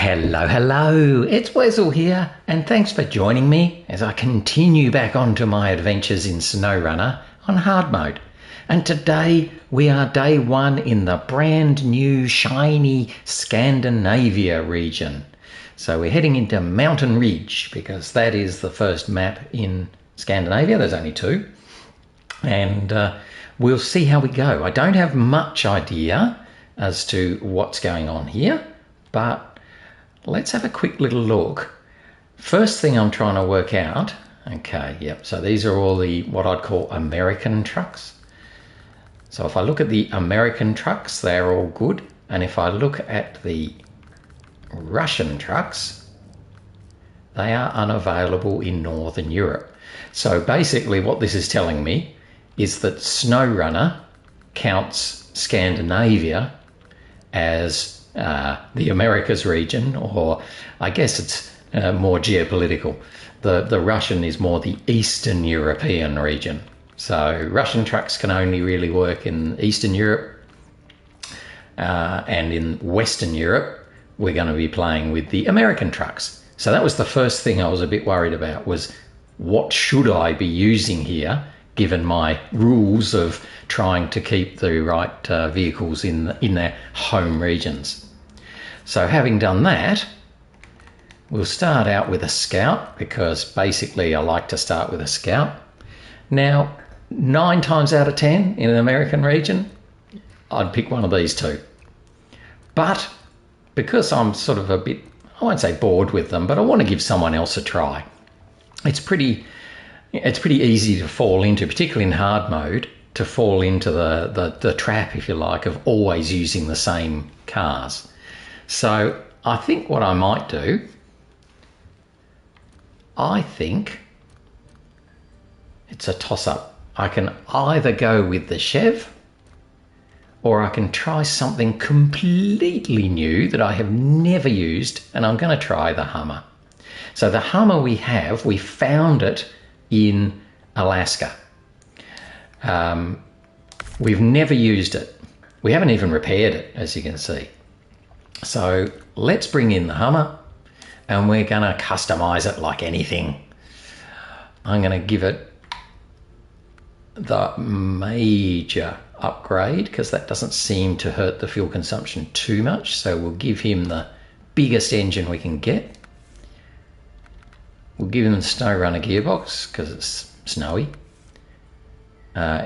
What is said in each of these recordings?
Hello, hello, it's Wessel here, and thanks for joining me as I continue back onto my adventures in SnowRunner on hard mode. And today we are day one in the brand new shiny Scandinavia region. So we're heading into Mountain Ridge because that is the first map in Scandinavia. There's only two. And we'll see how we go. I don't have much idea as to what's going on here, but let's have a quick little look. First thing I'm trying to work out, okay, yep, so these are all the what I'd call American trucks. So if I look at the American trucks, they're all good. And if I look at the Russian trucks, they are unavailable in Northern Europe. So basically what this is telling me is that SnowRunner counts Scandinavia as the Americas region, or I guess it's more geopolitical. The Russian is more the Eastern European region. So Russian trucks can only really work in Eastern Europe, and in Western Europe we're going to be playing with the American trucks. So that was the first thing I was a bit worried about, was what should I be using here given my rules of trying to keep the right vehicles in their home regions. So having done that, we'll start out with a scout, because basically I like to start with a scout. Now, 9 times out of 10 in an American region, I'd pick one of these two. But because I'm sort of a bit, I won't say bored with them, but I want to give someone else a try. It's pretty easy to fall into, particularly in hard mode, to fall into the trap, if you like, of always using the same cars. So I think what I might do, I think it's a toss-up. I can either go with the Chev, or I can try something completely new that I have never used, and I'm going to try the Hummer. So the Hummer we found it in Alaska. We've never used it. We haven't even repaired it, as you can see. So let's bring in the Hummer, and we're going to customize it like anything. I'm going to give it the major upgrade, because that doesn't seem to hurt the fuel consumption too much. So we'll give him the biggest engine we can get. We'll give him the SnowRunner gearbox because it's snowy.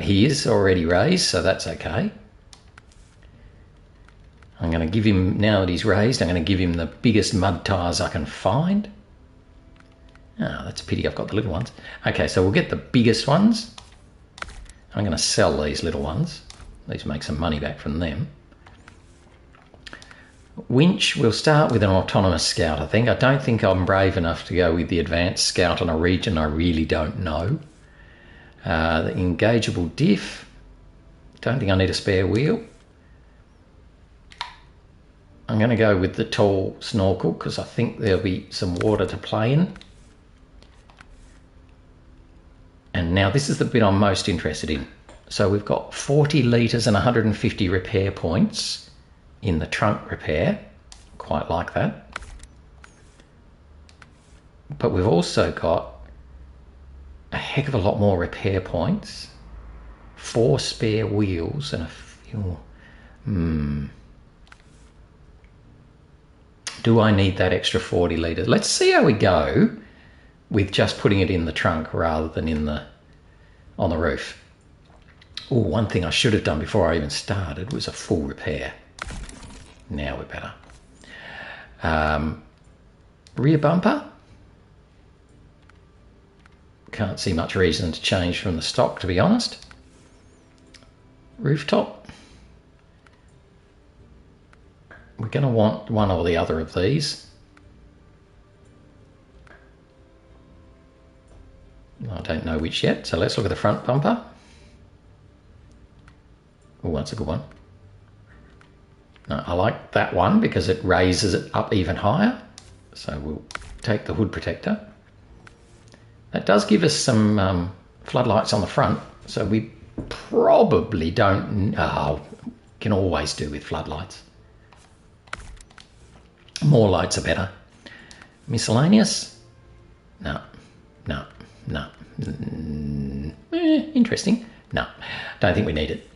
He is already raised, so that's okay. I'm going to give him, now that he's raised, I'm going to give him the biggest mud tyres I can find. Oh, that's a pity I've got the little ones. Okay, so we'll get the biggest ones. I'm going to sell these little ones. Let's make some money back from them. Winch, we'll start with an autonomous scout, I think. I don't think I'm brave enough to go with the advanced scout on a region I really don't know. The engageable diff, don't think I need a spare wheel. I'm going to go with the tall snorkel because I think there'll be some water to play in. And now this is the bit I'm most interested in. So we've got 40 litres and 150 repair points in the trunk repair. Quite like that. But we've also got a heck of a lot more repair points, 4 spare wheels and a few. Do I need that extra 40 litres? Let's see how we go with just putting it in the trunk rather than on the roof. Oh, one thing I should have done before I even started was a full repair. Now we're better. Rear bumper. Can't see much reason to change from the stock, to be honest. Rooftop. We're going to want one or the other of these. I don't know which yet, so let's look at the front bumper. Oh, that's a good one. No, I like that one because it raises it up even higher. So we'll take the hood protector. That does give us some floodlights on the front, so we probably don't... can always do with floodlights. More lights are better. Miscellaneous? No. No. No. Interesting. No. Don't think we need it.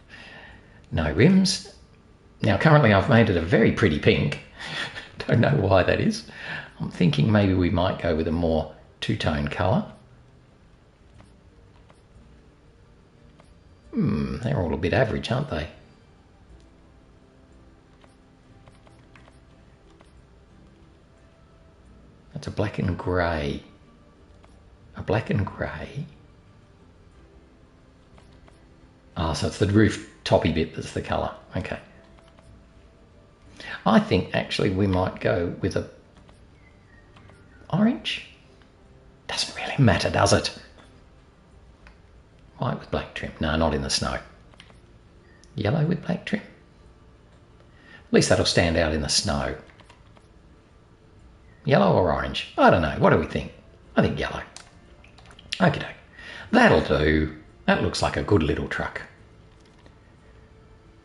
No rims. Now currently I've made it a very pretty pink. Don't know why that is. I'm thinking maybe we might go with a more two-tone colour. They're all a bit average, aren't they? That's a black and grey. A black and grey. Ah, so it's the roof toppy bit that's the colour. Okay. I think actually we might go with a orange. Doesn't really matter, does it? White with black trim. No, not in the snow. Yellow with black trim. At least that'll stand out in the snow. Yellow or orange? I don't know. What do we think? I think yellow. Okay, that'll do. That looks like a good little truck.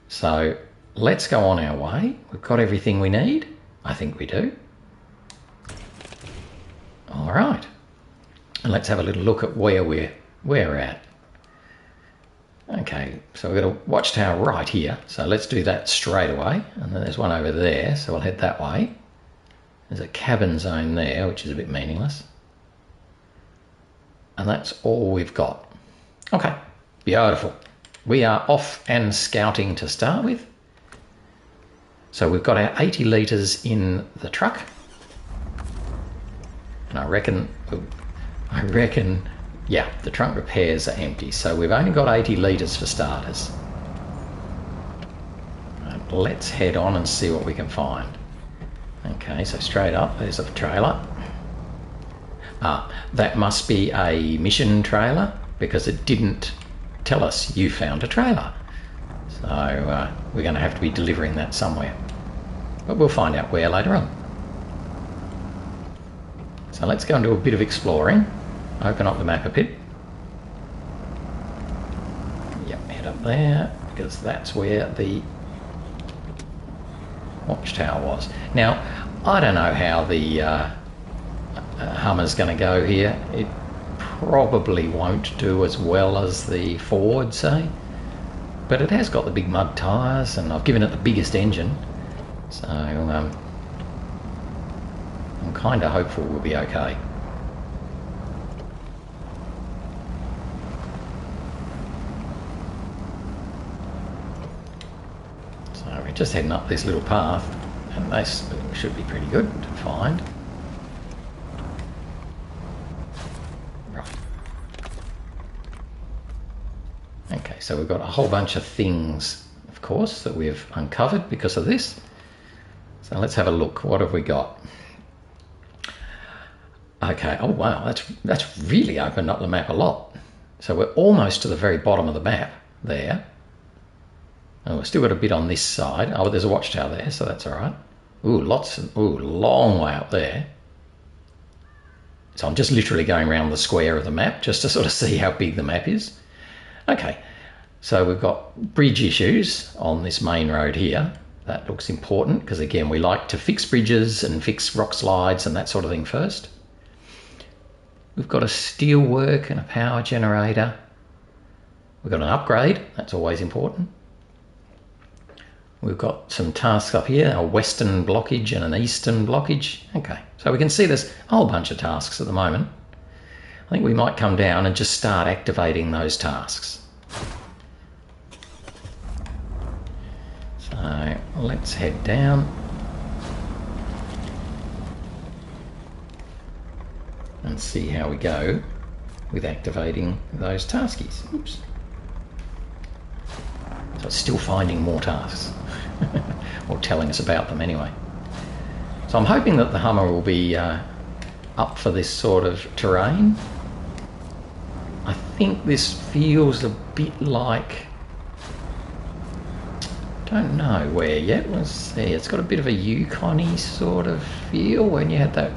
So let's go on our way. We've got everything we need. I think we do. All right. And let's have a little look at where we're at. Okay, so we've got a watchtower right here. So let's do that straight away. And then there's one over there, so we'll head that way. There's a cabin zone there, which is a bit meaningless. And that's all we've got. Okay, beautiful. We are off and scouting to start with. So we've got our 80 litres in the truck. And I reckon, yeah, the trunk repairs are empty. So we've only got 80 litres for starters. And let's head on and see what we can find. Okay, so straight up, there's a trailer. That must be a mission trailer because it didn't tell us you found a trailer. So we're going to have to be delivering that somewhere. But we'll find out where later on. So let's go and do a bit of exploring. Open up the map a bit. Yep, head up there because that's where the watchtower was. Now, I don't know how the Hummer's going to go here. It probably won't do as well as the Ford, say, but it has got the big mud tyres and I've given it the biggest engine, so I'm kind of hopeful we'll be okay. So we're just heading up this little path and this should be pretty good to find. Okay, so we've got a whole bunch of things, of course, that we've uncovered because of this. So let's have a look. What have we got? Okay, oh wow, that's really opened up the map a lot. So we're almost to the very bottom of the map there. And we've still got a bit on this side. Oh, there's a watchtower there, so that's all right. Ooh, long way up there. So I'm just literally going around the square of the map just to sort of see how big the map is. Okay, so we've got bridge issues on this main road here. That looks important because, again, we like to fix bridges and fix rock slides and that sort of thing first. We've got a steel work and a power generator. We've got an upgrade. That's always important. We've got some tasks up here, a western blockage and an eastern blockage. Okay, so we can see there's a whole bunch of tasks at the moment. I think we might come down and just start activating those tasks. So let's head down and see how we go with activating those taskies. Oops. So it's still finding more tasks, or telling us about them anyway. So I'm hoping that the Hummer will be up for this sort of terrain. I think this feels a bit like, don't know where yet. Let's see, it's got a bit of a Yukon-y sort of feel when you had that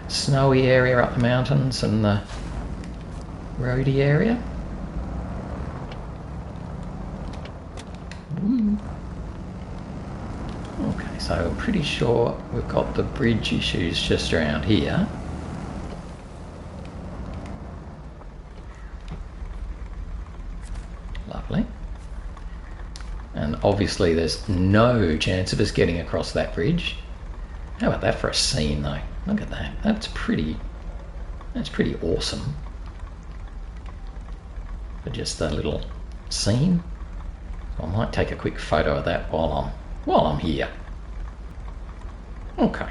snowy area up the mountains and the roady area. Ooh. Okay, so I'm pretty sure we've got the bridge issues just around here. Lovely. And obviously there's no chance of us getting across that bridge. How about that for a scene though? Look at that. That's pretty awesome. For just a little scene. So I might take a quick photo of that while I'm here. Okay.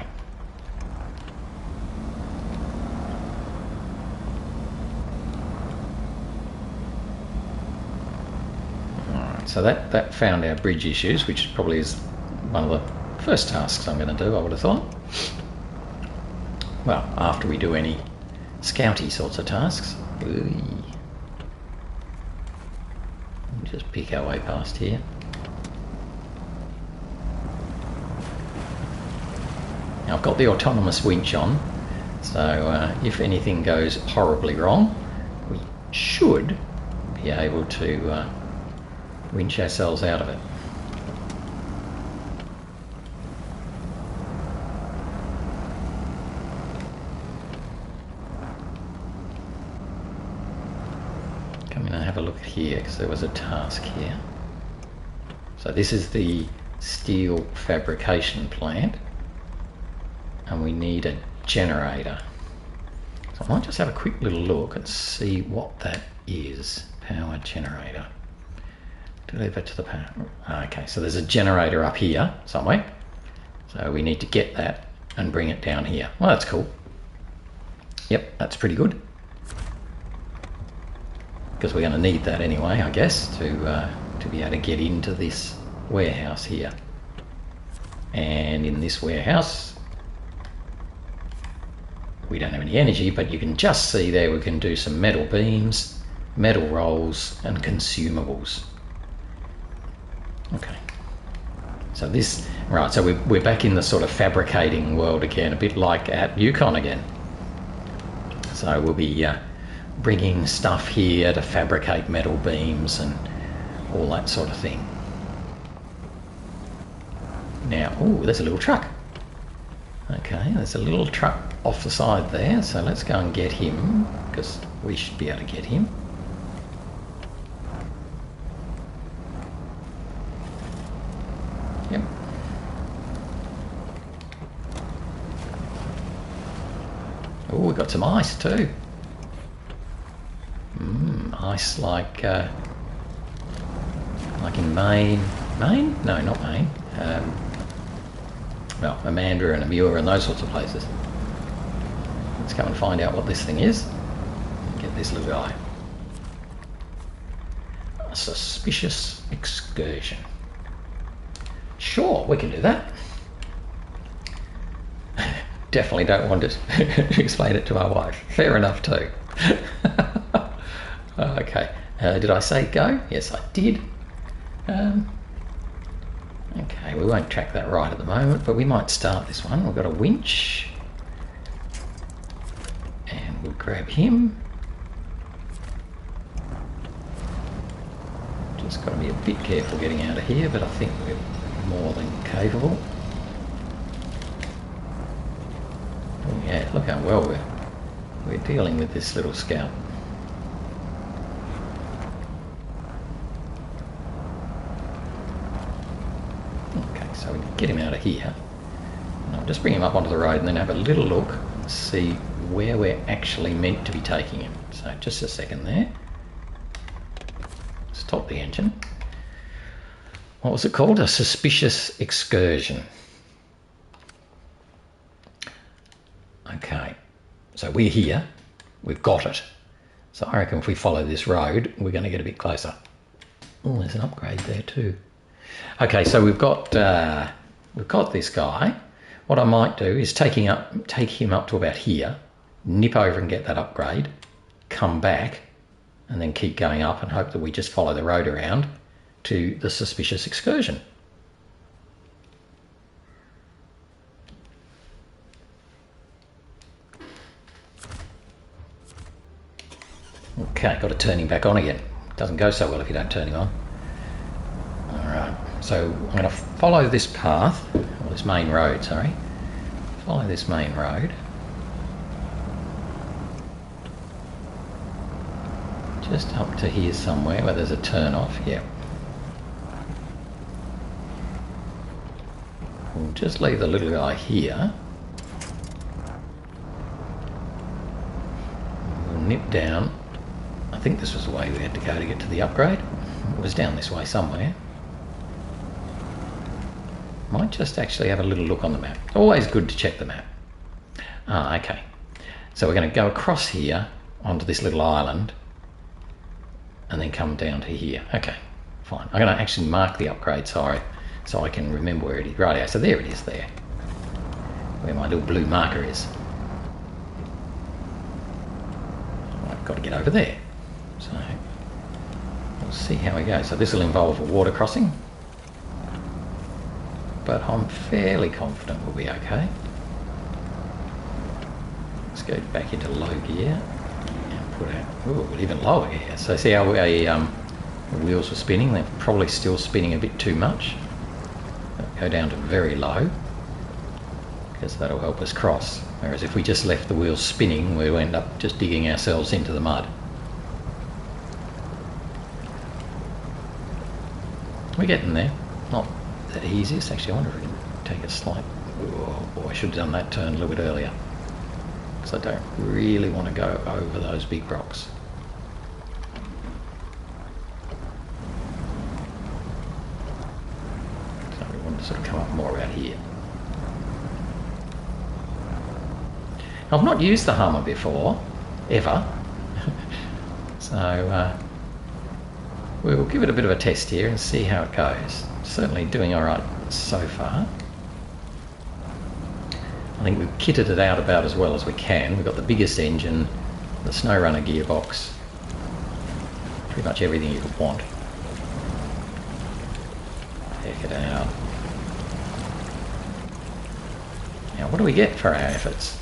Alright, so that found our bridge issues, which probably is one of the first tasks I'm going to do, I would have thought. Well, after we do any scouty sorts of tasks. Just pick our way past here. Now I've got the autonomous winch on, so if anything goes horribly wrong, we should be able to winch ourselves out of it. Come in and have a look here, because there was a task here. So this is the steel fabrication plant, and we need a generator. So I might just have a quick little look and see what that is. Power generator. Deliver to the power. Okay, so there's a generator up here somewhere. So we need to get that and bring it down here. Well, that's cool. Yep, that's pretty good. Because we're going to need that anyway, I guess, to be able to get into this warehouse here. And in this warehouse, we don't have any energy, but you can just see there we can do some metal beams, metal rolls, and consumables. Okay. So this, right, so we're back in the sort of fabricating world again, a bit like at Yukon again. So we'll be bringing stuff here to fabricate metal beams and all that sort of thing. Now, oh, there's a little truck. Okay, there's a little truck off the side there, so let's go and get him, because we should be able to get him. Yep. Oh, we've got some ice too. Ice like in Maine. Maine? No, not Maine. Well, Amanda and Amur and those sorts of places. Let's go and find out what this thing is. Get this little guy. A Suspicious Excursion. Sure, we can do that. Definitely don't want to explain it to my wife. Fair enough too. Okay, did I say go? Yes, I did. Okay, we won't track that right at the moment, but we might start this one. We've got a winch. And we'll grab him. Just got to be a bit careful getting out of here, but I think we're more than capable. Oh yeah, look how well we're dealing with this little scout. So we can get him out of here. And I'll just bring him up onto the road and then have a little look and see where we're actually meant to be taking him. So just a second there. Stop the engine. What was it called? A Suspicious Excursion. Okay, so we're here. We've got it. So I reckon if we follow this road, we're going to get a bit closer. Oh, there's an upgrade there too. Okay, so we've got this guy. What I might do is take him up to about here, nip over and get that upgrade, come back, and then keep going up and hope that we just follow the road around to the Suspicious Excursion. Okay, got to turn him back on again. Doesn't go so well if you don't turn him on. Alright, So I'm going to follow this path, or this main road, sorry. Follow this main road. Just up to here somewhere where there's a turn off, yeah. We'll just leave the little guy here. We'll nip down. I think this was the way we had to go to get to the upgrade. It was down this way somewhere. Might just actually have a little look on the map. Always good to check the map. Ah, okay. So we're going to go across here onto this little island and then come down to here. Okay, fine. I'm going to actually mark the upgrade, sorry, so I can remember where it is. Right, so there it is there, where my little blue marker is. I've got to get over there. So we'll see how we go. So this will involve a water crossing, but I'm fairly confident we'll be okay. Let's go back into low gear and put out even lower gear. So see how the wheels were spinning? They're probably still spinning a bit too much. Go down to very low, because that'll help us cross. Whereas if we just left the wheels spinning, we'll end up just digging ourselves into the mud. We're getting there. Not the easiest. Actually, I wonder if we can take a slight... Oh boy, I should have done that turn a little bit earlier, because I don't really want to go over those big rocks. So we want to sort of come up more out here. I've not used the Hummer before, ever. So we'll give it a bit of a test here and see how it goes. Certainly doing alright so far. I think we've kitted it out about as well as we can. We've got the biggest engine, the SnowRunner gearbox, pretty much everything you could want. Check it out. Now what do we get for our efforts?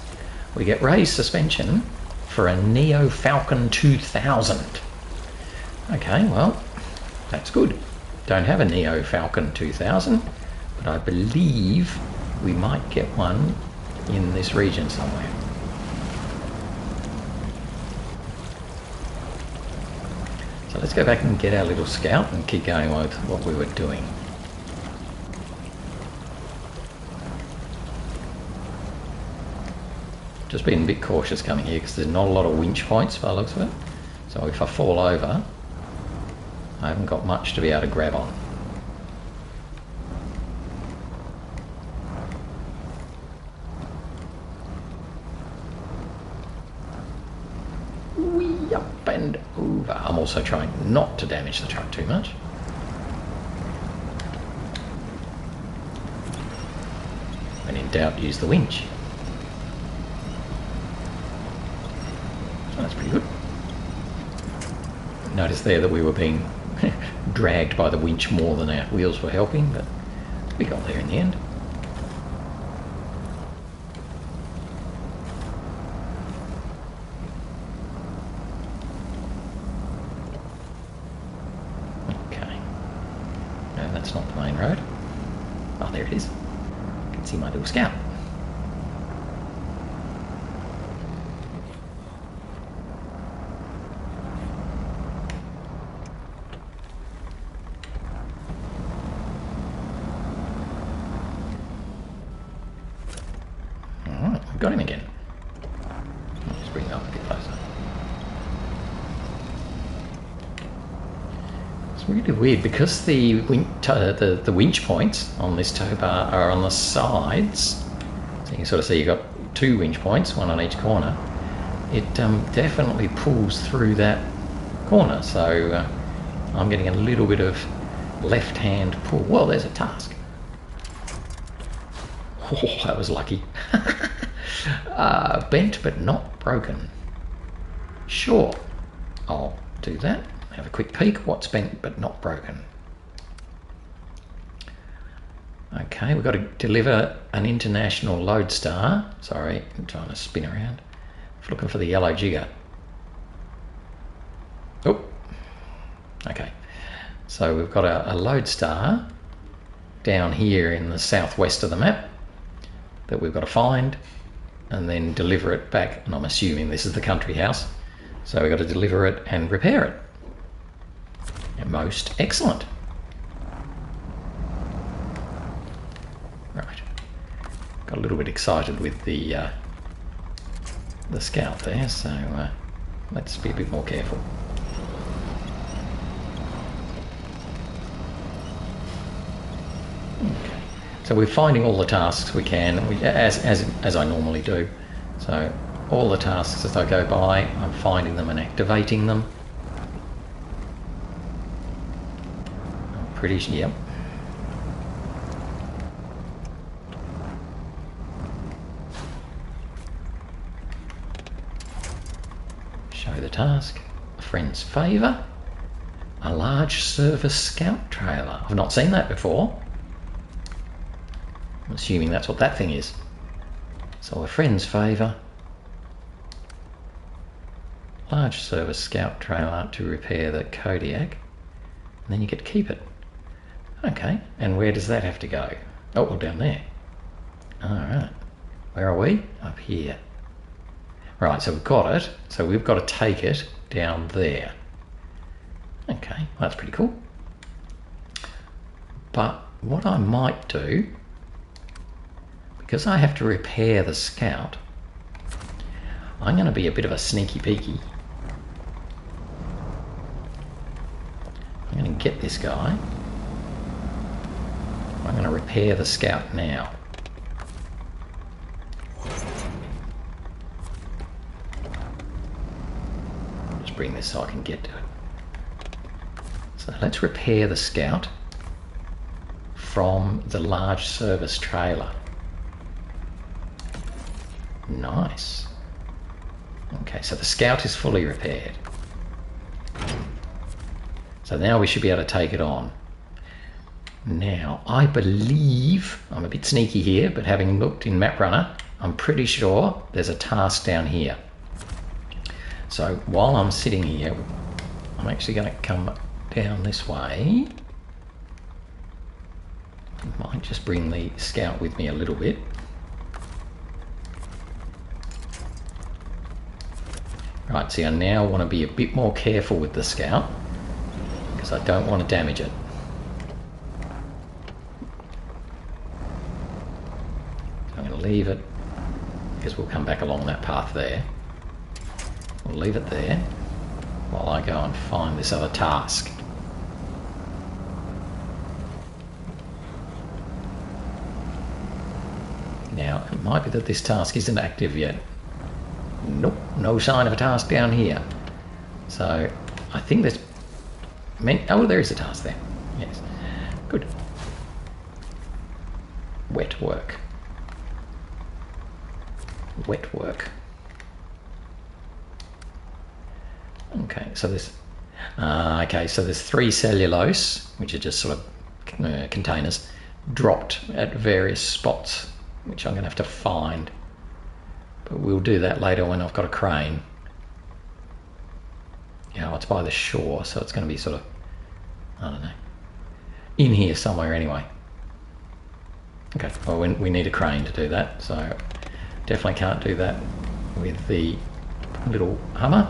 We get raised suspension for a Neo Falcon 2000. Okay, well, that's good. Don't have a Neo Falcon 2000, but I believe we might get one in this region somewhere. So let's go back and get our little scout and keep going with what we were doing. Just being a bit cautious coming here because there's not a lot of winch points by the looks of it. So if I fall over, I haven't got much to be able to grab on. Wee up and over. I'm also trying not to damage the truck too much. When in doubt, use the winch. That's pretty good. Notice there that we were being dragged by the winch more than our wheels were helping, but we got there in the end. Okay. No, that's not the main road. Oh, there it is. I can see my little scout. Got him again. Just bring that up a bit closer. It's really weird because the winch points on this tow bar are on the sides. So you can sort of see you've got two winch points, one on each corner. It definitely pulls through that corner. So I'm getting a little bit of left-hand pull. Well, there's a task. Oh, that was lucky. Bent but not broken. Sure, I'll do that. Have a quick peek. What's bent but not broken? Okay, we've got to deliver an international lodestar. Sorry, I'm trying to spin around. Looking for the yellow jigger. Oh, okay. So we've got a lodestar down here in the southwest of the map that we've got to find and then deliver it back. And I'm assuming this is the country house. So we've got to deliver it and repair it. And most excellent. Right. Got a little bit excited with the scout there, so let's be a bit more careful. Okay. So we're finding all the tasks we can, as I normally do. So all the tasks as I go by, I'm finding them and activating them. I'm pretty sure, yep. Show the task, a friend's favour, a large service scout trailer. I've not seen that before. I'm assuming that's what that thing is. So a friend's favour, large service scout trailer to repair the Kodiak, and then you get to keep it. Okay, and where does that have to go? Oh, well, down there. Alright, where are we? Up here. Right, so we've got it, so we've got to take it down there. Okay, well, that's pretty cool. But what I might do, because I have to repair the scout, I'm going to be a bit of a sneaky peeky. I'm going to get this guy. I'm going to repair the scout now. Just bring this so I can get to it. So let's repair the scout from the large service trailer. Nice. Okay, so the scout is fully repaired. So now we should be able to take it on. Now, I believe, I'm a bit sneaky here, but having looked in MapRunner, I'm pretty sure there's a task down here. So while I'm sitting here, I'm actually going to come down this way. I might just bring the scout with me a little bit. Right, see, I now want to be a bit more careful with the scout because I don't want to damage it. So I'm going to leave it because we'll come back along that path there. We'll leave it there while I go and find this other task. Now, it might be that this task isn't active yet. Nope, no sign of a task down here. So I think there's oh, there is a task there. Yes, good. Wet work. Wet work. Okay, so there's so there's 3 cellulose, which are just sort of containers, dropped at various spots, which I'm going to have to find. But we'll do that later when I've got a crane. You know, it's by the shore, so it's going to be sort of, I don't know, in here somewhere anyway. Okay, well, we need a crane to do that, so definitely can't do that with the little Hummer.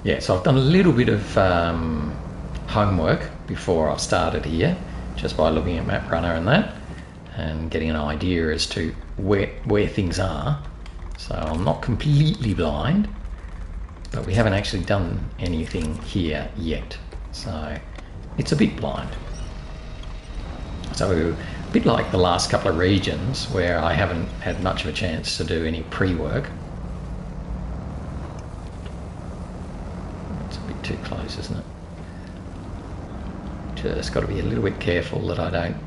Yeah, so I've done a little bit of homework before I've started here, just by looking at MapRunner and that, and getting an idea as to where things are. So I'm not completely blind, but we haven't actually done anything here yet. So it's a bit blind. So a bit like the last couple of regions where I haven't had much of a chance to do any pre-work. Too close, isn't it? Just got to be a little bit careful that I don't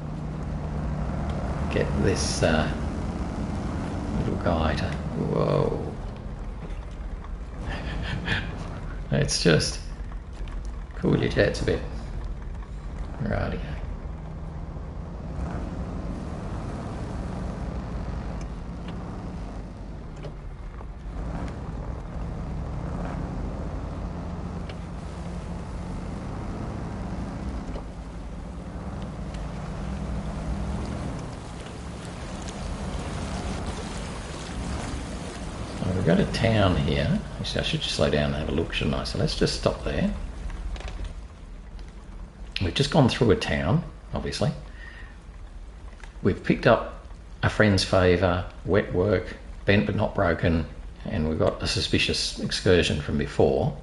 get this little guy to... Whoa. It's just... Cool your jets a bit. Rightio. we've got a town here. Actually, I should just slow down and have a look, shouldn't I? So let's just stop there. We've just gone through a town, obviously. We've picked up a friend's favour, wet work, bent but not broken, and we've got a suspicious excursion from before.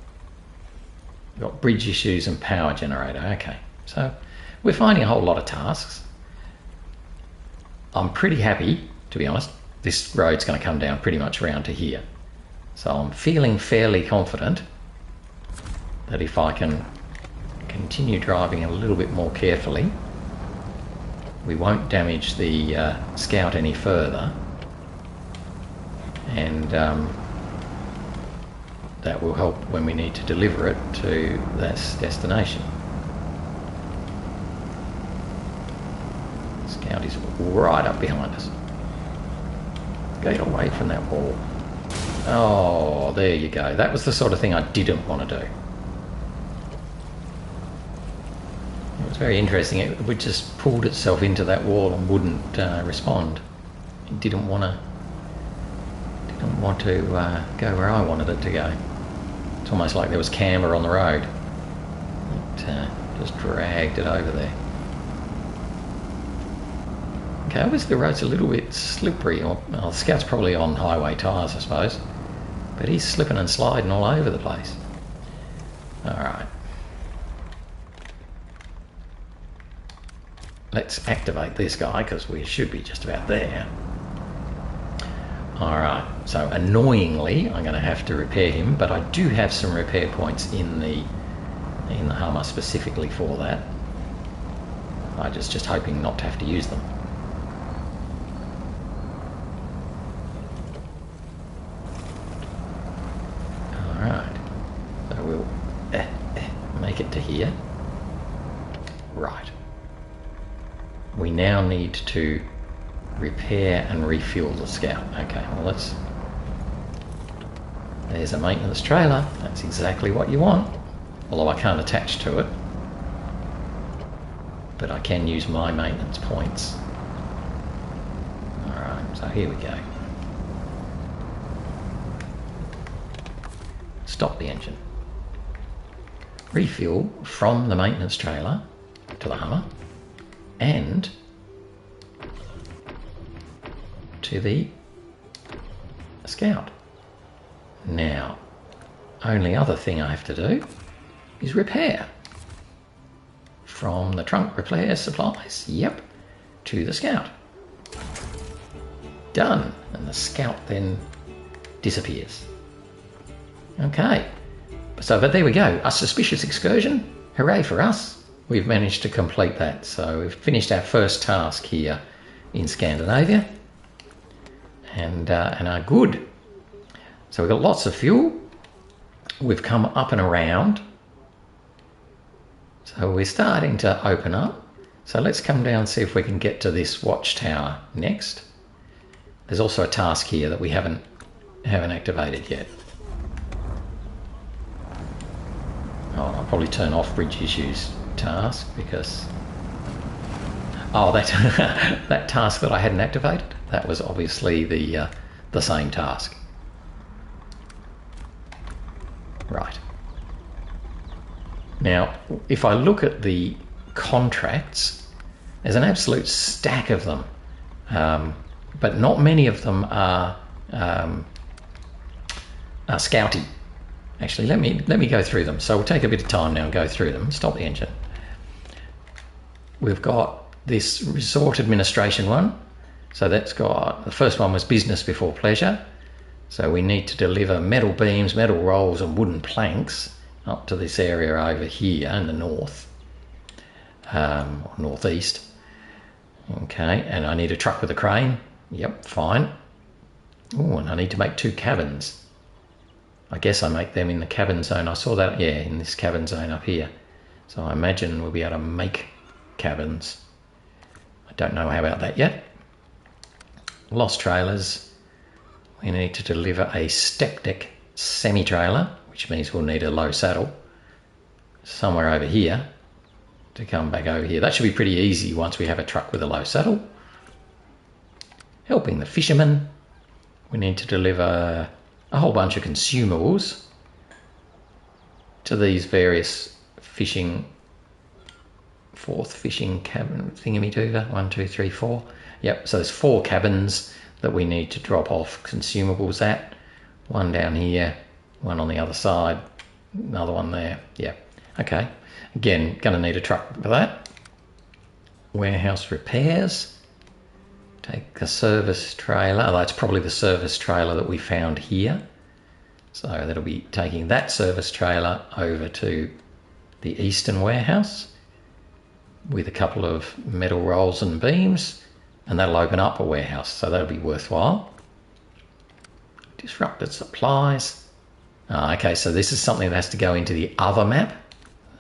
We've got bridge issues and power generator. Okay, so we're finding a whole lot of tasks. I'm pretty happy, to be honest. This road's going to come down pretty much around to here. So I'm feeling fairly confident that if I can continue driving a little bit more carefully, we won't damage the Scout any further, and that will help when we need to deliver it to this destination. Scout is right up behind us. Get away from that wall. Oh, there you go. That was the sort of thing I didn't want to do. It was very interesting. It just pulled itself into that wall and wouldn't respond. It didn't want to go where I wanted it to go. It's almost like there was camber on the road. It just dragged it over there. Okay, obviously the road's a little bit slippery. Well, the Scout's probably on highway tyres, I suppose. But he's slipping and sliding all over the place. Alright. Let's activate this guy, because we should be just about there. Alright, so annoyingly I'm going to have to repair him, but I do have some repair points in the Hummer specifically for that. I'm just hoping not to have to use them. Alright, so we'll make it to here. Right. We now need to repair and refuel the Scout. Okay, well there's a maintenance trailer. That's exactly what you want. Although I can't attach to it. But I can use my maintenance points. Alright, so here we go. Stop the engine. Refuel from the maintenance trailer to the Hummer and to the Scout. Now, only other thing I have to do is repair. From the trunk repair supplies, yep, to the Scout. Done. And the Scout then disappears. Okay. But there we go. A suspicious excursion. Hooray for us. We've managed to complete that. So we've finished our first task here in Scandinavia. And are good. So we've got lots of fuel. We've come up and around. So we're starting to open up. So let's come down and see if we can get to this watchtower next. There's also a task here that we haven't activated yet. Oh, I'll probably turn off bridge issues task because... Oh, that task that I hadn't activated, that was obviously the same task. Right. Now, if I look at the contracts, there's an absolute stack of them, but not many of them are Scouty. Actually, let me go through them. So we'll take a bit of time now and go through them. Stop the engine. We've got this resort administration one. So that's got, the first one was business before pleasure. So we need to deliver metal beams, metal rolls and wooden planks up to this area over here in the north, or northeast. Okay, and I need a truck with a crane. Yep, fine. Oh, and I need to make 2 cabins. I guess I make them in the cabin zone. I saw that, yeah, in this cabin zone up here. So I imagine we'll be able to make cabins. I don't know how about that yet. Lost trailers. We need to deliver a step deck semi-trailer, which means we'll need a low saddle somewhere over here to come back over here. That should be pretty easy once we have a truck with a low saddle. Helping the fishermen. We need to deliver a whole bunch of consumables to these various fourth fishing cabin thingamajigger. 1, 2, 3, 4. Yep, so there's 4 cabins that we need to drop off consumables at. One down here, one on the other side, another one there. Yeah, okay. Again, going to need a truck for that. Warehouse repairs. Take the service trailer. Oh, that's probably the service trailer that we found here. So that'll be taking that service trailer over to the eastern warehouse with a couple of metal rolls and beams, and that'll open up a warehouse, so that'll be worthwhile. Disrupted supplies. Okay, so this is something that has to go into the other map.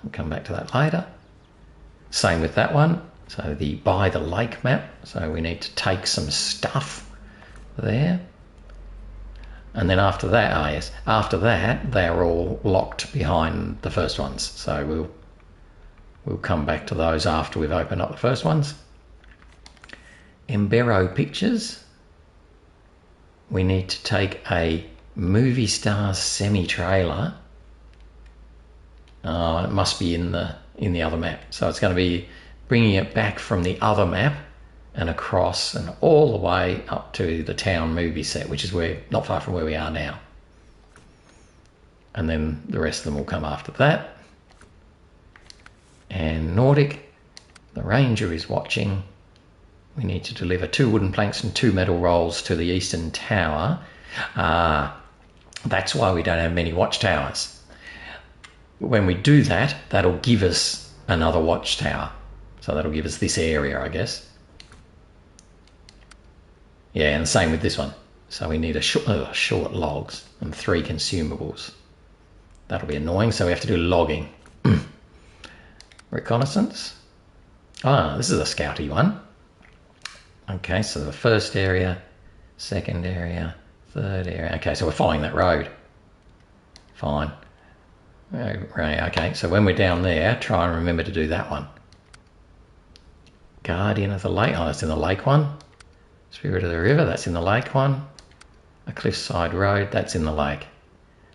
I'll come back to that later. Same with that one. So the by the lake map. So we need to take some stuff there. And then after that, yes, after that, they're all locked behind the first ones. So we'll come back to those after we've opened up the first ones. Embero pictures. We need to take a movie star semi-trailer. It must be in the other map. So it's going to be bringing it back from the other map and across and all the way up to the town movie set, which is not far from where we are now. And then the rest of them will come after that. And Nordic, the ranger is watching. We need to deliver 2 wooden planks and 2 metal rolls to the eastern tower. That's why we don't have many watchtowers. When we do that, that'll give us another watchtower. So that'll give us this area, I guess. Yeah, and the same with this one. So we need short logs and 3 consumables. That'll be annoying, so we have to do logging. Reconnaissance. This is a scouty one. Okay, so the first area, second area, third area. Okay, so we're following that road. Fine. Right, okay, so when we're down there, try and remember to do that one. Guardian of the Lake. That's in the lake one. Spirit of the River, that's in the lake one. A cliffside road, that's in the lake.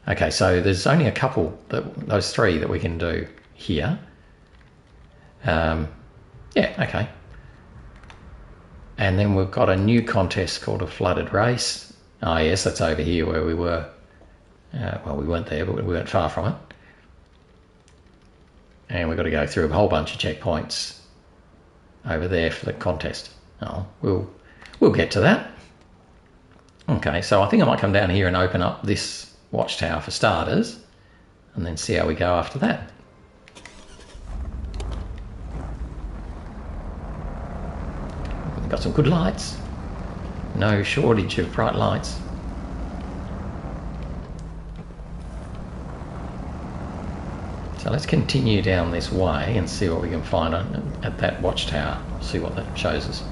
Okay, so there's only a couple, those 3 that we can do here. Yeah, okay. And then we've got a new contest called a flooded race. Oh yes, that's over here where we were. Well, we weren't there, but we weren't far from it. And we've got to go through a whole bunch of checkpoints over there for the contest. We'll get to that. Okay, so I think I might come down here and open up this watchtower for starters, and then see how we go after that. We've got some good lights. No shortage of bright lights. So let's continue down this way and see what we can find at that watchtower. See what that shows us.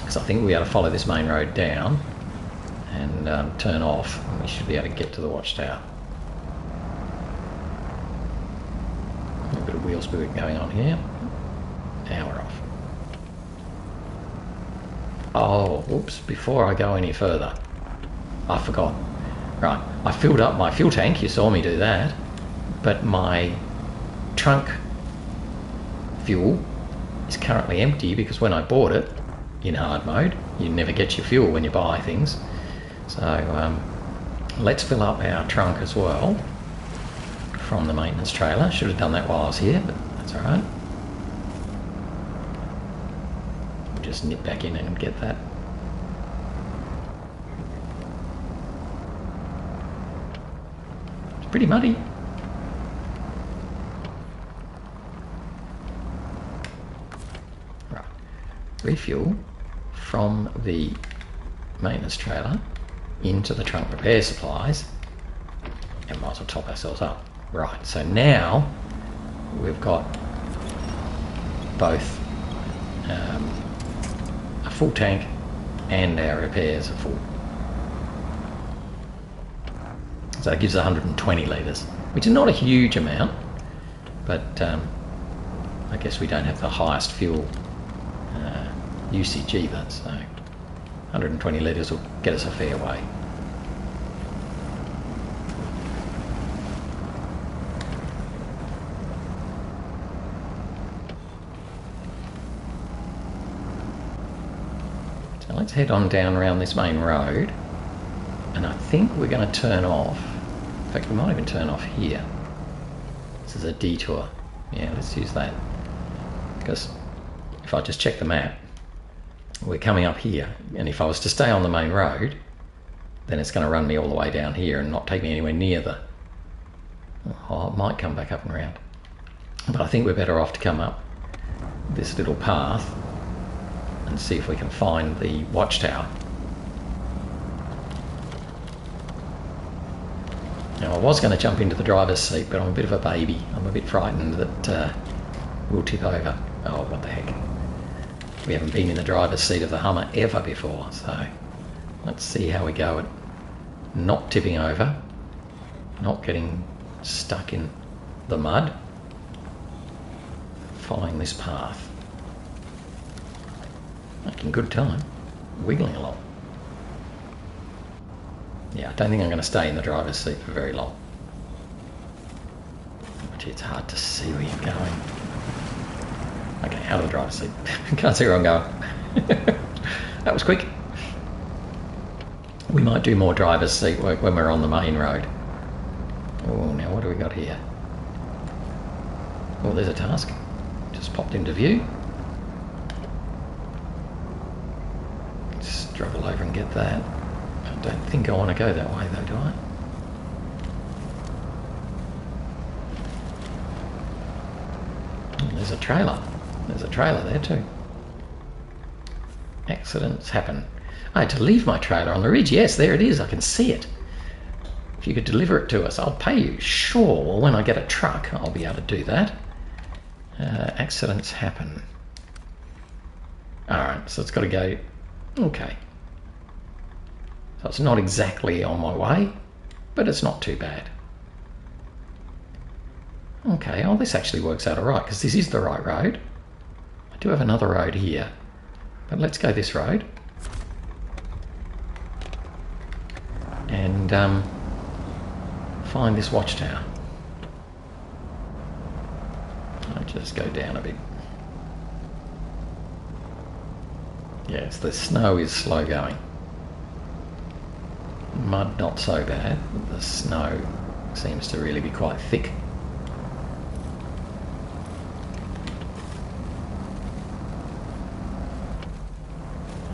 So I think we ought to follow this main road down and turn off, and we should be able to get to the watchtower. A bit of wheel spin going on here. Now we're off. Oh, oops, before I go any further, I forgot. Right, I filled up my fuel tank, you saw me do that, but my trunk fuel is currently empty because when I bought it in hard mode, you never get your fuel when you buy things. So let's fill up our trunk as well from the maintenance trailer. Should have done that while I was here, but that's all right. We'll just nip back in and get that. It's pretty muddy. Right, refuel from the maintenance trailer into the trunk repair supplies, and might as well top ourselves up. Right, so now we've got both a full tank and our repairs are full. So it gives 120 litres, which is not a huge amount, but I guess we don't have the highest fuel usage either, so 120 litres will get us a fair way. So let's head on down around this main road, and I think we're going to turn off. In fact, we might even turn off here. This is a detour. Yeah, let's use that. Because if I just check the map, we're coming up here, and if I was to stay on the main road, then it's going to run me all the way down here and not take me anywhere near the... Oh, I might come back up and around. But I think we're better off to come up this little path and see if we can find the watchtower. Now, I was going to jump into the driver's seat, but I'm a bit of a baby. I'm a bit frightened that we'll tip over. Oh, what the heck. We haven't been in the driver's seat of the Hummer ever before, so let's see how we go at not tipping over, not getting stuck in the mud, following this path. Making good time, wiggling a lot. Yeah, I don't think I'm going to stay in the driver's seat for very long. Actually, it's hard to see where you're going. Okay, out of the driver's seat. Can't see where I'm going. That was quick. We might do more driver's seat work when we're on the main road. Oh, now what do we got here? Oh, there's a task. Just popped into view. Struggle over and get that. I don't think I want to go that way though, do I? Oh, there's a trailer. There's a trailer there too. Accidents happen. I had to leave my trailer on the ridge. Yes, there it is. I can see it. If you could deliver it to us, I'll pay you. Sure. Well, when I get a truck, I'll be able to do that. Accidents happen. Alright, so it's got to go... Okay. So it's not exactly on my way, but it's not too bad. Okay, oh, this actually works out alright, because this is the right road. I do have another road here, but let's go this road. And find this watchtower. I'll just go down a bit. Yes, the snow is slow going. Mud not so bad, but the snow seems to really be quite thick.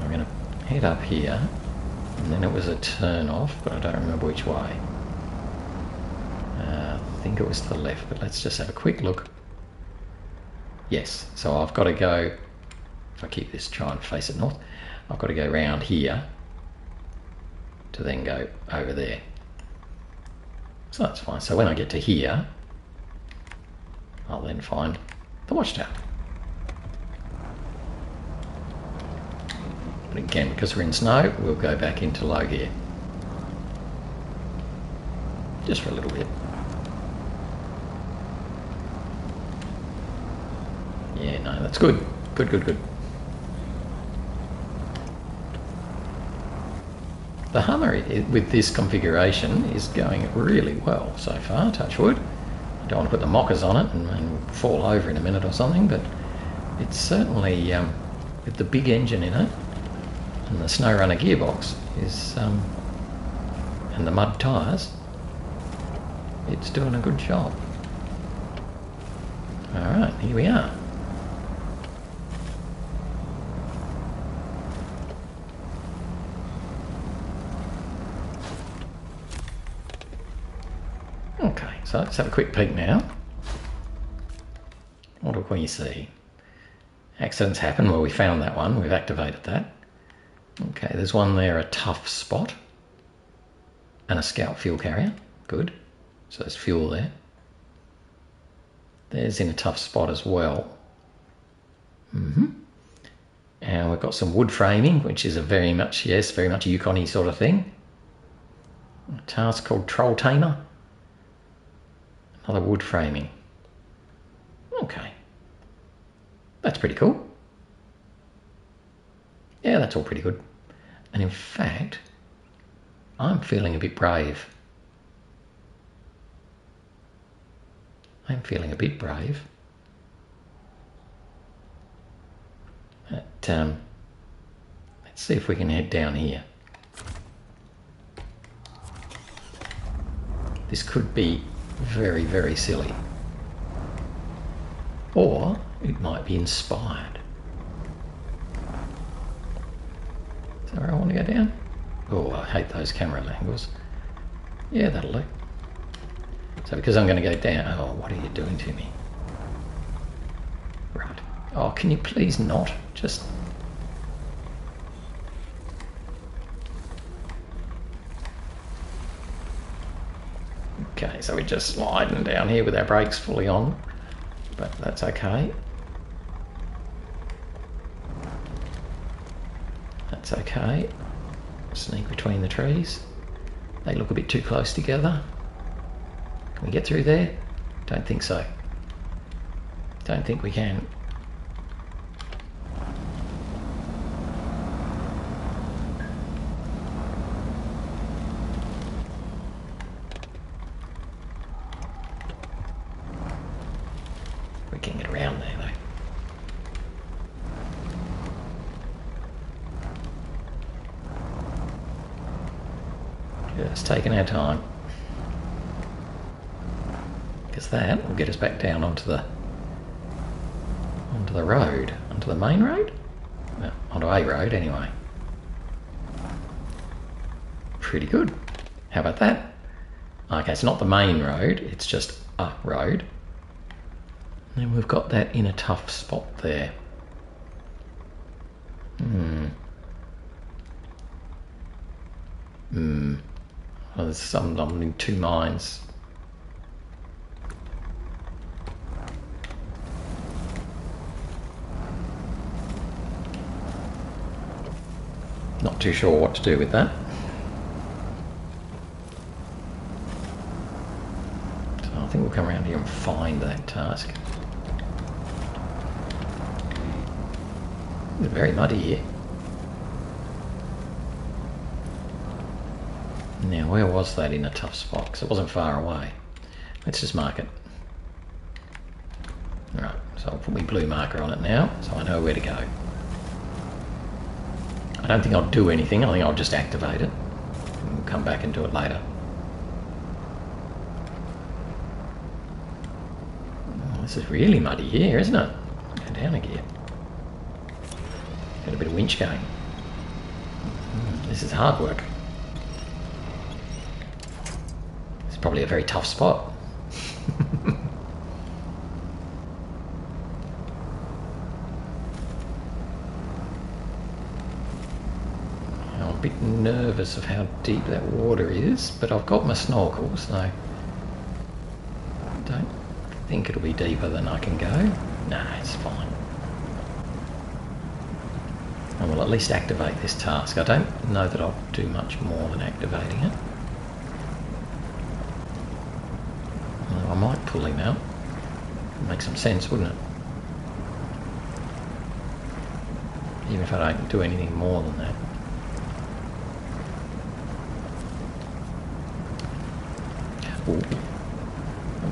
I'm going to head up here, and then it was a turn off, but I don't remember which way. I think it was to the left, but let's just have a quick look. Yes, so I've got to go, if I keep this try and face it north, I've got to go round here to then go over there. So that's fine. So when I get to here, I'll then find the watchtower. But again, because we're in snow, we'll go back into low gear. Just for a little bit. Yeah, no, that's good. Good, good, good. The Hummer with this configuration is going really well so far, touch wood. I don't want to put the mockers on it and fall over in a minute or something, but it's certainly, with the big engine in it and the SnowRunner gearbox is, and the mud tyres, it's doing a good job. Alright, here we are. Okay, so let's have a quick peek now. What do we see? Accidents happen. Well, we found that one. We've activated that. Okay, there's one there, a tough spot. And a scout fuel carrier. Good. So there's fuel there. There's in a tough spot as well. And we've got some wood framing, which is a very much, yes, very much a Yukon-y sort of thing. A task called Troll Tamer. Another wood framing. Okay. That's pretty cool. Yeah, that's all pretty good. And in fact, I'm feeling a bit brave. I'm feeling a bit brave. Let's Let's see if we can head down here. This could be very, very silly. Or it might be inspired. Is that where I want to go down? Oh, I hate those camera angles. Yeah, that'll do. So because I'm going to go down... Oh, what are you doing to me? Right. Oh, can you please not? Just... Okay, so we're just sliding down here with our brakes fully on, but that's okay. That's okay. Sneak between the trees. They look a bit too close together. Can we get through there? Don't think so. Don't think we can. We can get around there though. Just taking our time. Because that will get us back down onto the road. Onto the main road? No, onto a road anyway. Pretty good. How about that? Okay, it's not the main road, it's just a road. And then we've got that in a tough spot there. Well, there's some, I'm in two minds. Not too sure what to do with that. So I think we'll come around here and find that task. It's very muddy here. Now, where was that in a tough spot? Because it wasn't far away. Let's just mark it. Alright, so I'll put my blue marker on it now, so I know where to go. I don't think I'll do anything, I think I'll just activate it. And we'll come back and do it later. Oh, this is really muddy here, isn't it? Go down a gear. Got a bit of winch going. This is hard work. It's probably a very tough spot. I'm a bit nervous of how deep that water is, but I've got my snorkel, so I don't think it'll be deeper than I can go. No, it's fine. I will at least activate this task. I don't know that I'll do much more than activating it. Well, I might pull him out. It'd make some sense, wouldn't it? Even if I don't do anything more than that. Ooh.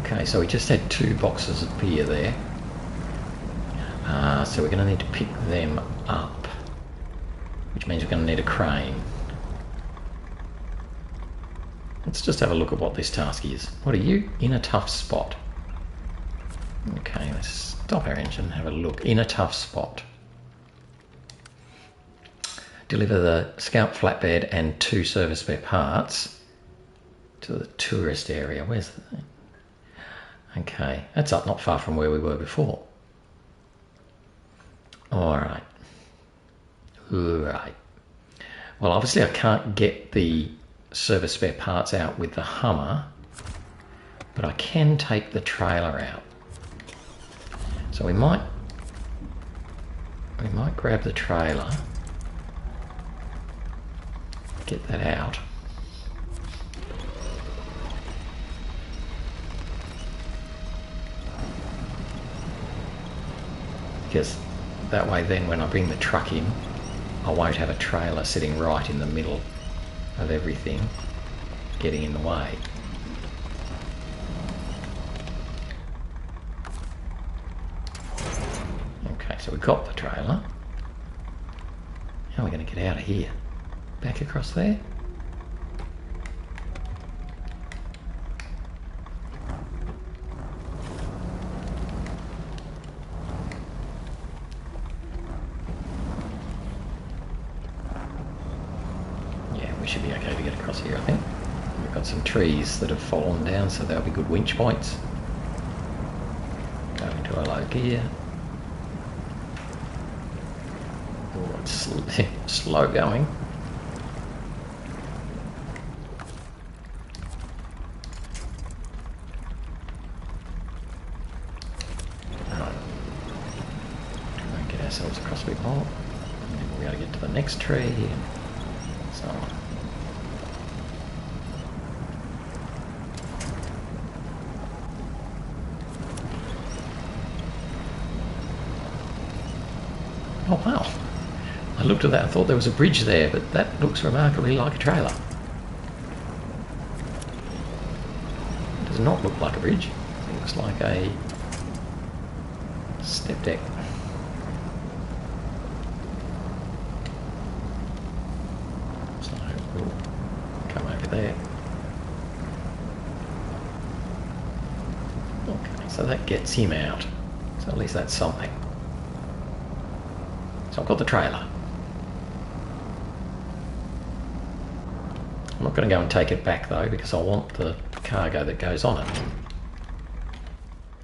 Okay, so we just had two boxes appear there. So we're going to need to pick them up, which means we're going to need a crane. Let's just have a look at what this task is. What are you? In a tough spot. Okay, let's stop our engine and have a look. In a tough spot. Deliver the scout flatbed and 2 service spare parts to the tourist area. Where's that? Okay, that's up not far from where we were before. Alright. Right. Well, obviously I can't get the service spare parts out with the Hummer, but I can take the trailer out. So we might grab the trailer, get that out. Because that way then when I bring the truck in, I won't have a trailer sitting right in the middle of everything, getting in the way. Okay, so we've got the trailer. How are we going to get out of here? Back across there? Yeah, we should be okay to get across here, I think. We've got some trees that have fallen down, so there'll be good winch points. Go into a low gear. Oh, it's slow going. Right. Try and get ourselves across a bit more. And then we'll be able to get to the next tree and so on. Oh wow, I looked at that, I thought there was a bridge there, but that looks remarkably like a trailer. It does not look like a bridge, it looks like a step deck. So we'll come over there. Okay, so that gets him out, so at least that's something. So I've got the trailer. I'm not going to go and take it back though, because I want the cargo that goes on it.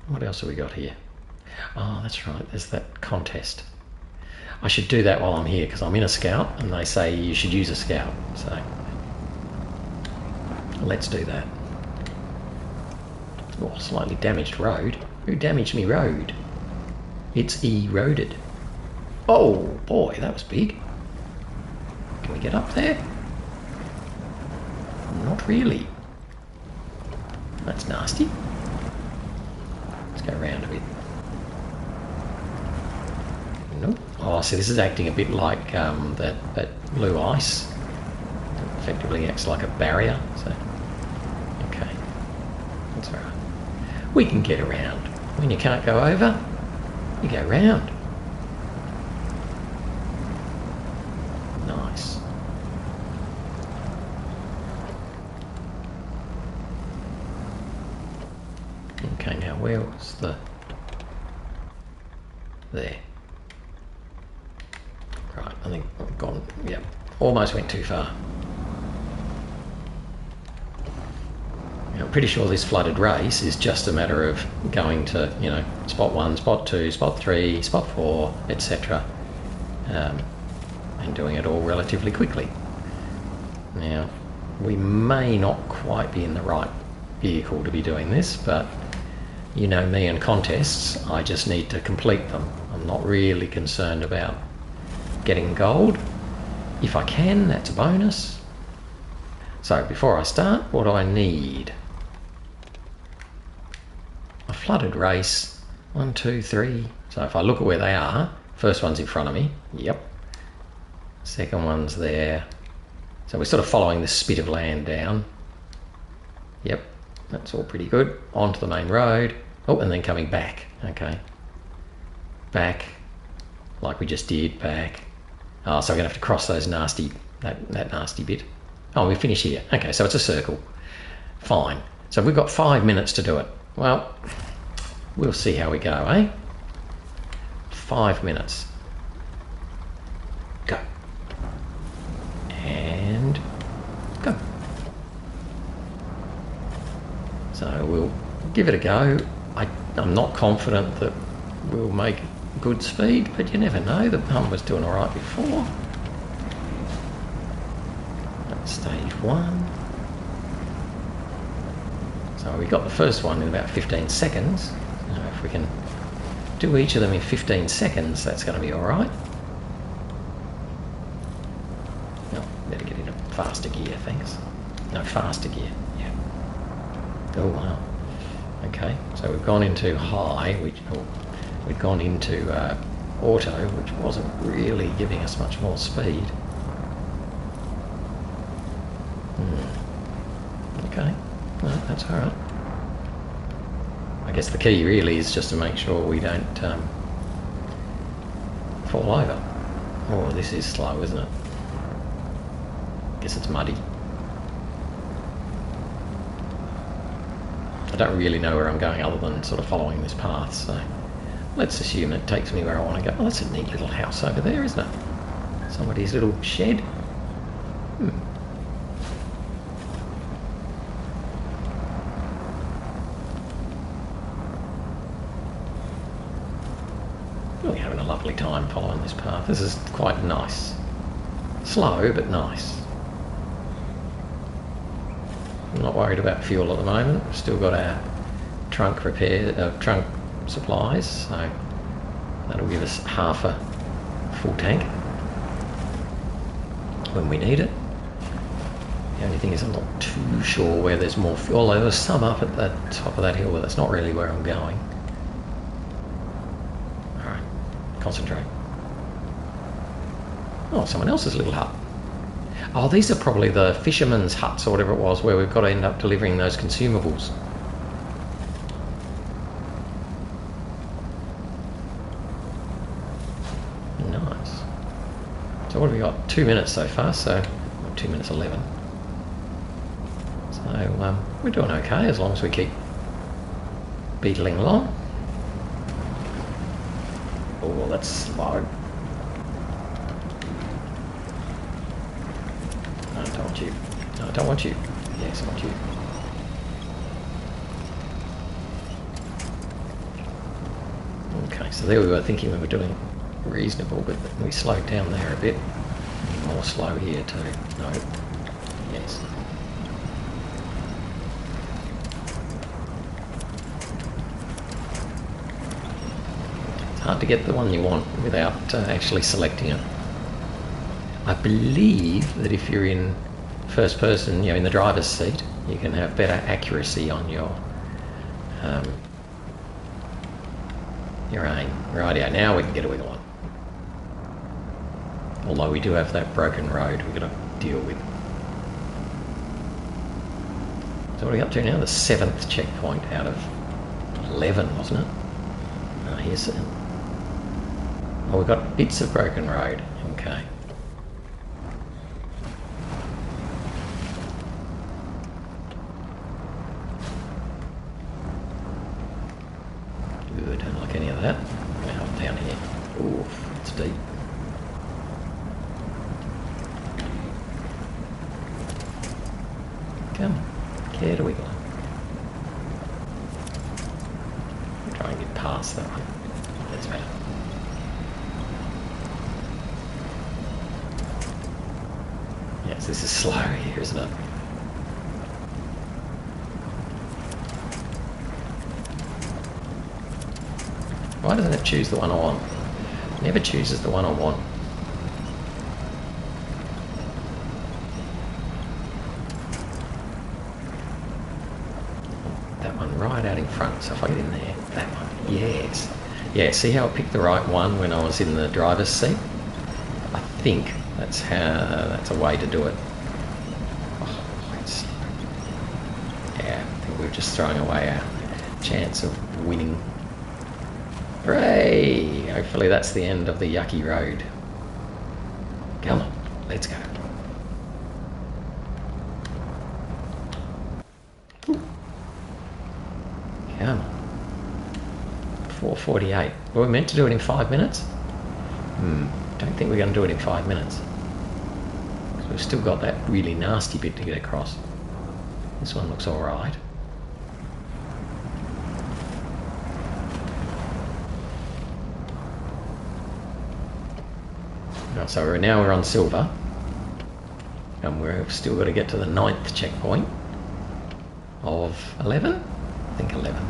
What else have we got here? Oh, that's right, there's that contest. I should do that while I'm here, because I'm in a scout and they say you should use a scout. So let's do that. Oh, slightly damaged road. Who damaged me road? It's eroded. Oh boy, that was big. Can we get up there? Not really. That's nasty. Let's go around a bit. Nope. Oh, so this is acting a bit like that blue ice. It effectively acts like a barrier. So, okay, that's all right. We can get around. When you can't go over, you go round. Nice. Okay, now where was the... There. Right, I think I've gone... Yep, almost went too far. I'm pretty sure this flooded race is just a matter of going to, you know, spot 1, spot 2, spot 3, spot 4, etc. And doing it all relatively quickly. Now, we may not quite be in the right vehicle to be doing this, but you know me and contests, I just need to complete them. I'm not really concerned about getting gold. If I can, that's a bonus. So before I start, what do I need? A flooded race, 1, 2, 3. So if I look at where they are, first one's in front of me, yep. Second one's there. So we're sort of following this spit of land down. Yep, that's all pretty good. Onto the main road. Oh, and then coming back, okay. Back, like we just did, back. Oh, so we're gonna have to cross those nasty, that nasty bit. Oh, we finish here. Okay, so it's a circle. Fine. So we've got 5 minutes to do it. Well, we'll see how we go, eh? 5 minutes. Go. And go. So we'll give it a go. I'm not confident that we'll make good speed, but you never know. The pump was doing all right before. That's stage 1. So we got the first one in about 15 seconds. So if we can do each of them in 15 seconds, that's going to be all right. No, better get in a faster gear, thanks. No, faster gear, yeah. Oh, wow. Okay, so we've gone into high, we've gone into auto, which wasn't really giving us much more speed. Okay, no, that's all right. I guess the key really is just to make sure we don't fall over. Oh, this is slow, isn't it? Guess it's muddy. I don't really know where I'm going other than sort of following this path, so let's assume it takes me where I want to go. Oh, that's a neat little house over there, isn't it? Somebody's little shed. Really having a lovely time following this path. This is quite nice. Slow, but nice. I'm not worried about fuel at the moment. We've still got our trunk supplies, so that'll give us half a full tank when we need it. The only thing is I'm not too sure where there's more fuel, although there's some up at the top of that hill, but that's not really where I'm going. Alright, concentrate. Oh, someone else's little hut. Oh, these are probably the fishermen's huts or whatever it was where we've got to end up delivering those consumables. Nice. So what have we got? 2 minutes so far, so 2 minutes 11. So we're doing okay as long as we keep beetling along. Oh, that's slow. No, I don't want you. No, I don't want you. Yes, I want you. Okay, so there we were thinking we were doing reasonable, but we slowed down there a bit. More slow here too. No. Yes. It's hard to get the one you want without actually selecting it. I believe that if you're in first person, in the driver's seat, you can have better accuracy on your aim. Rightio, now we can get a wiggle on. Although we do have that broken road we've got to deal with. So what are we up to now? The 7th checkpoint out of 11, wasn't it? Here's it. Oh, we've got bits of broken road. Okay. Good, don't like any of that. Now down here. Oof, it's deep. Come on, care to wiggle. Try and get past that one. That's better. Yes, this is slow here, isn't it? Why doesn't it choose the one I want? It never chooses the one I want. That one right out in front, so if I get in there, that one, yes. Yeah, see how I picked the right one when I was in the driver's seat? I think that's a way to do it. Oh, it's, yeah, I think we're just throwing away our chance of winning. Hooray! Hopefully that's the end of the yucky road. Come on, let's go. Ooh. Come on. 4:48. Were we meant to do it in 5 minutes? Don't think we're going to do it in 5 minutes. So we've still got that really nasty bit to get across. This one looks alright. So we're on silver, and we've still got to get to the 9th checkpoint of 11? I think 11.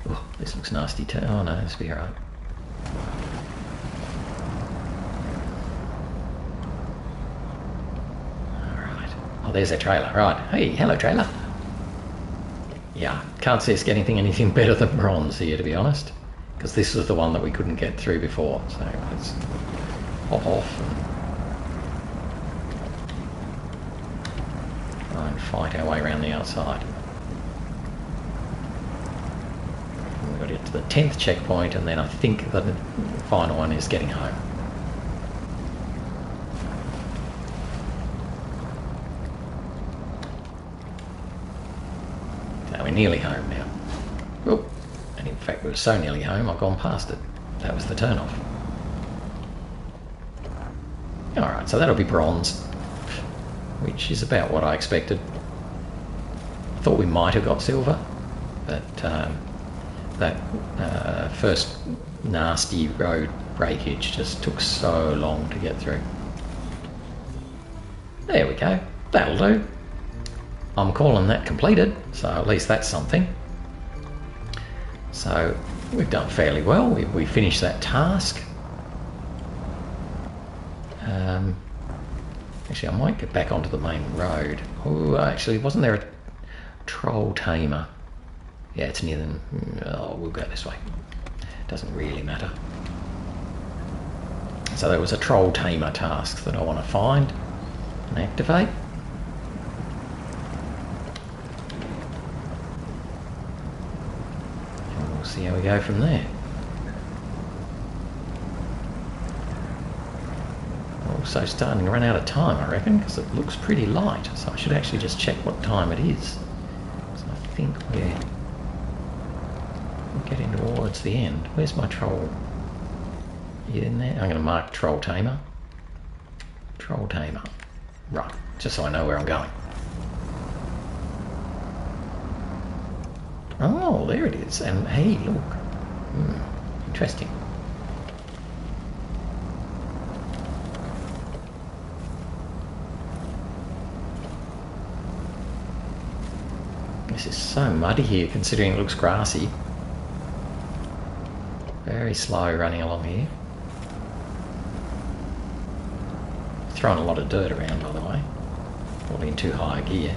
Oh, this looks nasty too. Oh no, this will be alright. Alright. Oh, there's a trailer. Right. Hey, hello trailer. Yeah, can't see us getting anything better than bronze here, to be honest. Because this was the one that we couldn't get through before, so let's hop off and try and fight our way around the outside. And we've got to get to the 10th checkpoint, and then I think the final one is getting home. So we're nearly home now. Oh, and in fact we were so nearly home I've gone past it. That was the turn-off. Alright, so that'll be bronze, which is about what I expected. I thought we might have got silver, but that first nasty road breakage just took so long to get through. There we go, that'll do. I'm calling that completed, so at least that's something. So we've done fairly well. We finished that task. Actually, I might get back onto the main road. Oh, actually, wasn't there a Troll Tamer? Yeah, it's near them. Oh, we'll go this way. Doesn't really matter. So there was a Troll Tamer task that I want to find and activate. And we'll see how we go from there. Also starting to run out of time, I reckon, because it looks pretty light. So I should actually just check what time it is. So I think we're getting towards the end. Where's my troll? You in there? I'm going to mark Troll Tamer. Troll Tamer. Right, just so I know where I'm going. Oh, there it is. And hey, look. Interesting. This is so muddy here, considering it looks grassy. Very slow running along here. Throwing a lot of dirt around, by the way. Probably in too high gear.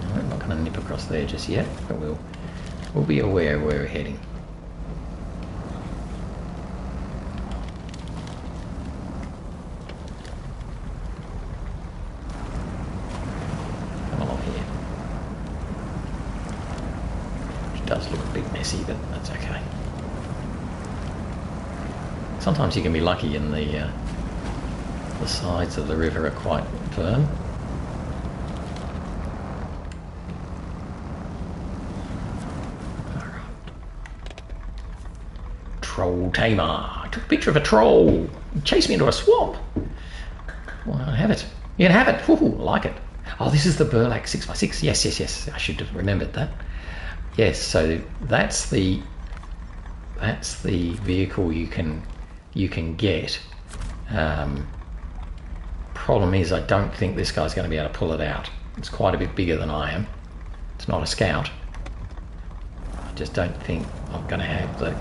No, I'm not going to nip across there just yet, but we'll be aware of where we're heading. Does look a bit messy, but that's okay. Sometimes you can be lucky and the sides of the river are quite firm. Alright. Troll Tamer. I took a picture of a troll. He chased me into a swamp. Well, I have it. You can have it. Ooh, I like it. Oh, this is the Burlak 6x6. Yes. I should have remembered that. Yes, so that's the vehicle you can get. Problem is, I don't think this guy's going to be able to pull it out. It's quite a bit bigger than I am. It's not a scout. I just don't think I'm going to have the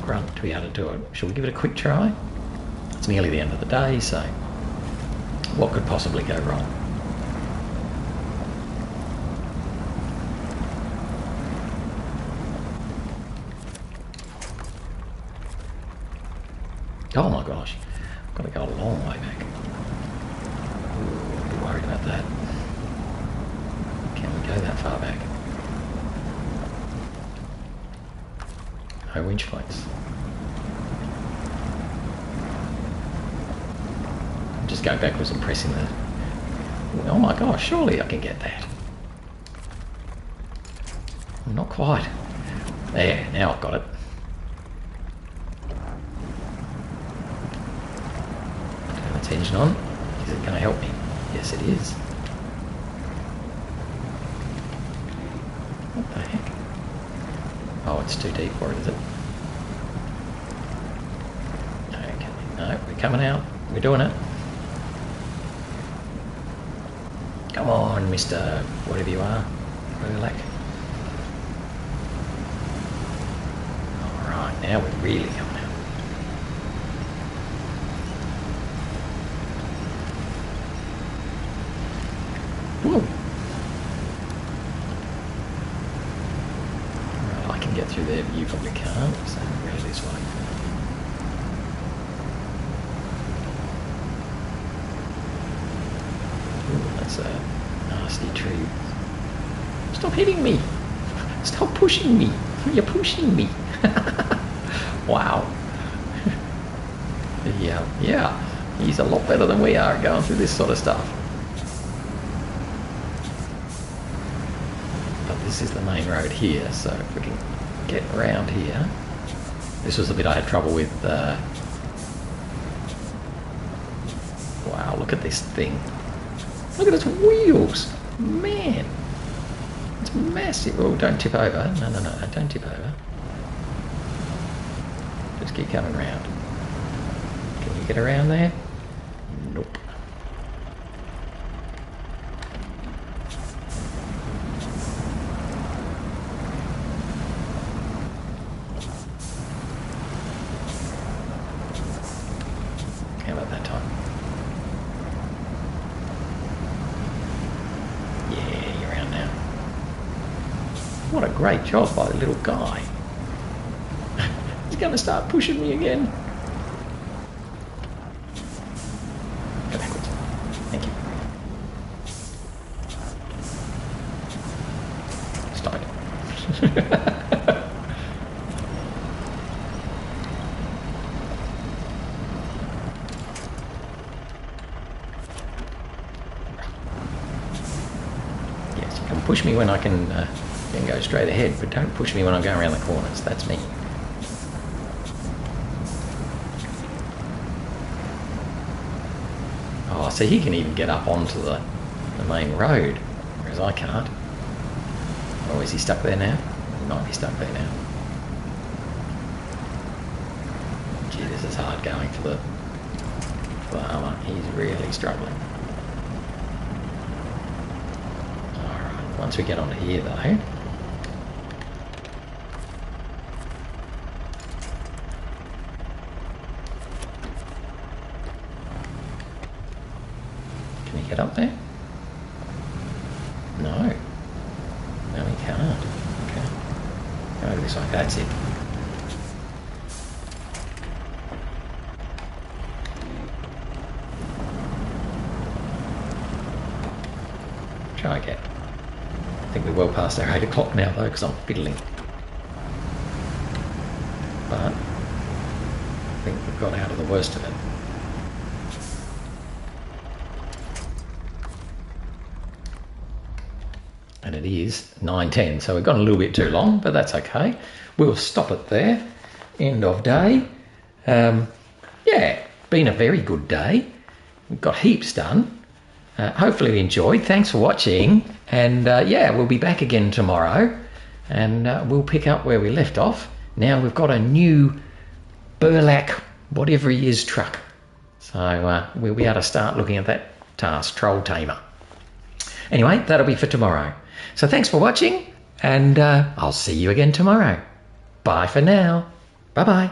grunt to be able to do it. Shall we give it a quick try? It's nearly the end of the day, so what could possibly go wrong? Oh my gosh, I've got to go a long way back. Ooh, I'll be worried about that. Can we go that far back? No winch points. Just go backwards and pressing the... Oh my gosh, surely I can get that. Not quite. There, now I've got it. Engine on. Is it going to help me? Yes, it is. What the heck? Oh, it's too deep for it, is it? Okay, no, we're coming out. We're doing it. Come on, Mr. whatever you are, Burlak. Alright, now we're really coming out. Whoa. Right, I can get through there, but you probably can't, so go this way. these nasty trees. Stop hitting me! Stop pushing me! You're pushing me! Wow. Yeah, he's a lot better than we are going through this sort of stuff. But this is the main road here, so if we can get around here. This was the bit I had trouble with. Wow, look at this thing. Look at its wheels! Man! It's massive. Oh, don't tip over. No, don't tip over. Just keep coming round. Can you get around there? Nope. How about that time? Yeah, you're around now. What a great job by the little guy. He's going to start pushing me again. Go backwards. Thank you. Stop it. Yes, you can push me when I can go straight ahead, but don't push me when I'm going around the corners. That's me. Oh, so he can even get up onto the main road, whereas I can't. Oh, is he stuck there now? He might be stuck there now. Gee, this is hard going for the armour. He's really struggling. Alright, once we get onto here though, get up there? No. No, he can't. Okay. Go over this way. That's it. Try again. I think we're well past our 8 o'clock now though, because I'm fiddling. But I think we've got out of the worst of it. And it is 9:10, so we've gone a little bit too long, but that's okay. We'll stop it there. End of day. Yeah, been a very good day. We've got heaps done. Hopefully you enjoyed. Thanks for watching. And yeah, we'll be back again tomorrow. And we'll pick up where we left off. Now we've got a new Burlak, whatever he is, truck. So we'll be able to start looking at that task, Troll Tamer. Anyway, that'll be for tomorrow. So thanks for watching, and I'll see you again tomorrow. Bye for now. Bye-bye.